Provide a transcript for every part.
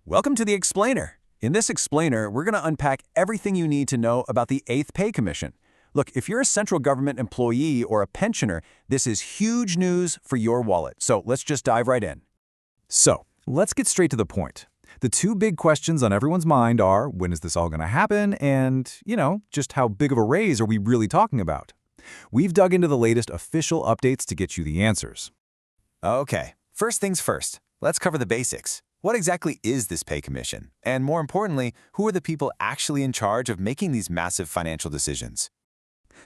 Welcome to the Explainer. In this Explainer, we're going to unpack everything you need to know about the 8th Pay Commission. Look, if you're a central government employee or a pensioner, this is huge news for your wallet. So let's just dive right in. So, let's get straight to the point. The two big questions on everyone's mind are, when is this all going to happen? And, just how big of a raise are we really talking about? We've dug into the latest official updates to get you the answers. Okay, first things first. Let's cover the basics. What exactly is this pay commission? And more importantly, who are the people actually in charge of making these massive financial decisions?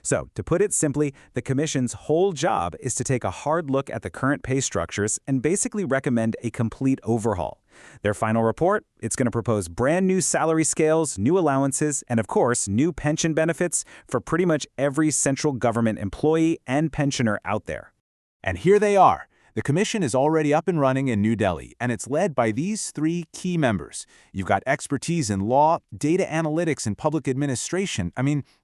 So, to put it simply, the Commission's whole job is to take a hard look at the current pay structures and basically recommend a complete overhaul. Their final report, it's going to propose brand new salary scales, new allowances, and of course, new pension benefits for pretty much every central government employee and pensioner out there. And here they are. The Commission is already up and running in New Delhi, and it's led by these three key members. You've got expertise in law, data analytics, and public administration.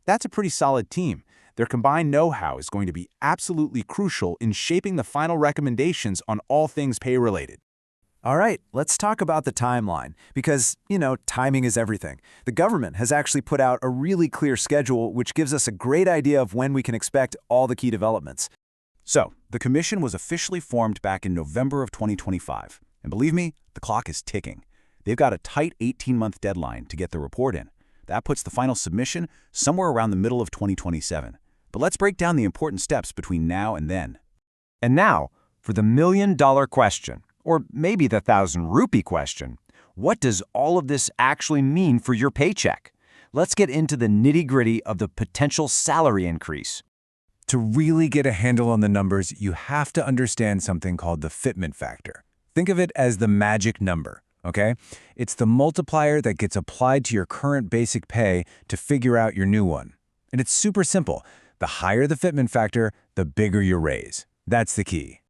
That's a pretty solid team. Their combined know-how is going to be absolutely crucial in shaping the final recommendations on all things pay-related. All right, let's talk about the timeline, because, timing is everything. The government has actually put out a really clear schedule which gives us a great idea of when we can expect all the key developments. So, the Commission was officially formed back in November of 2025. And believe me, the clock is ticking. They've got a tight 18-month deadline to get the report in. That puts the final submission somewhere around the middle of 2027. But let's break down the important steps between now and then. And now, for the million-dollar question, or maybe the 1,000-rupee question. What does all of this actually mean for your paycheck? Let's get into the nitty-gritty of the potential salary increase. To really get a handle on the numbers, you have to understand something called the Fitment factor. Think of it as the magic number, okay? It's the multiplier that gets applied to your current basic pay to figure out your new one. And it's super simple. The higher the Fitment factor, the bigger your raise. That's the key.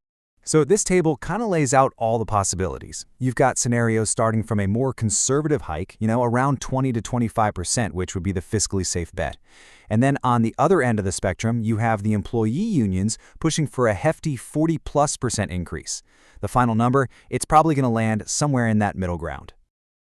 So this table kind of lays out all the possibilities. You've got scenarios starting from a more conservative hike, around 20 to 25%, which would be the fiscally safe bet. And then on the other end of the spectrum, you have the employee unions pushing for a hefty 40+% increase. The final number, it's probably going to land somewhere in that middle ground.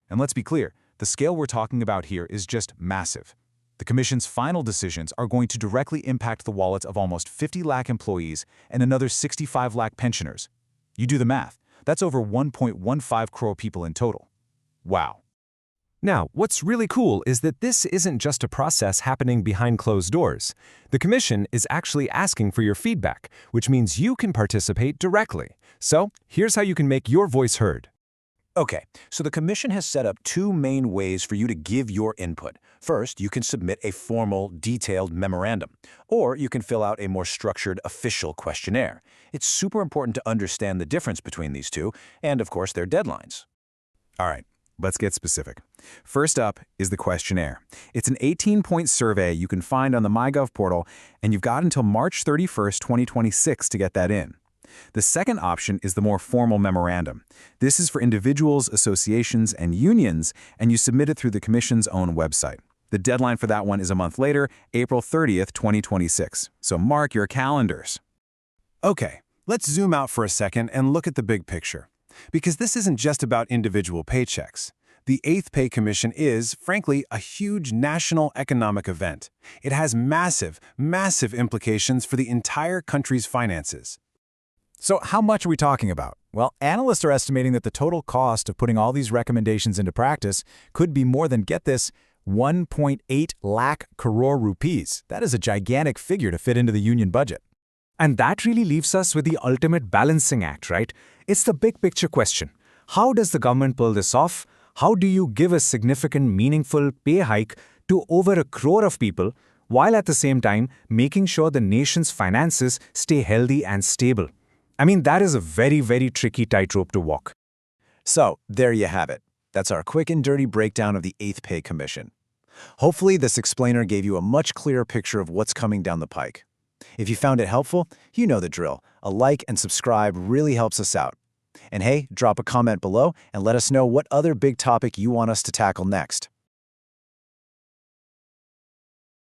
And let's be clear, the scale we're talking about here is just massive. The Commission's final decisions are going to directly impact the wallets of almost 50 lakh employees and another 65 lakh pensioners. You do the math. That's over 1.15 crore people in total. Wow. Now, what's really cool is that this isn't just a process happening behind closed doors. The Commission is actually asking for your feedback, which means you can participate directly. So, here's how you can make your voice heard. Okay, so the Commission has set up two main ways for you to give your input. First, you can submit a formal, detailed memorandum, or you can fill out a more structured, official questionnaire. It's super important to understand the difference between these two, and of course, their deadlines. All right, let's get specific. First up is the questionnaire. It's an 18-point survey you can find on the MyGov portal, and you've got until March 31st, 2026 to get that in. The second option is the more formal memorandum. This is for individuals, associations, and unions, and you submit it through the Commission's own website. The deadline for that one is a month later, April 30th, 2026. So mark your calendars. Okay, let's zoom out for a second and look at the big picture. Because this isn't just about individual paychecks. The 8th Pay Commission is, frankly, a huge national economic event. It has massive, massive implications for the entire country's finances. So how much are we talking about? Well, analysts are estimating that the total cost of putting all these recommendations into practice could be more than, get this, 1.8 lakh crore rupees. That is a gigantic figure to fit into the union budget. And that really leaves us with the ultimate balancing act, right? It's the big picture question. How does the government pull this off? How do you give a significant, meaningful pay hike to over a crore of people, while at the same time making sure the nation's finances stay healthy and stable? That is a very, very tricky tightrope to walk. So, there you have it. That's our quick and dirty breakdown of the 8th Pay Commission. Hopefully, this explainer gave you a much clearer picture of what's coming down the pike. If you found it helpful, you know the drill. A like and subscribe really helps us out. And hey, drop a comment below and let us know what other big topic you want us to tackle next.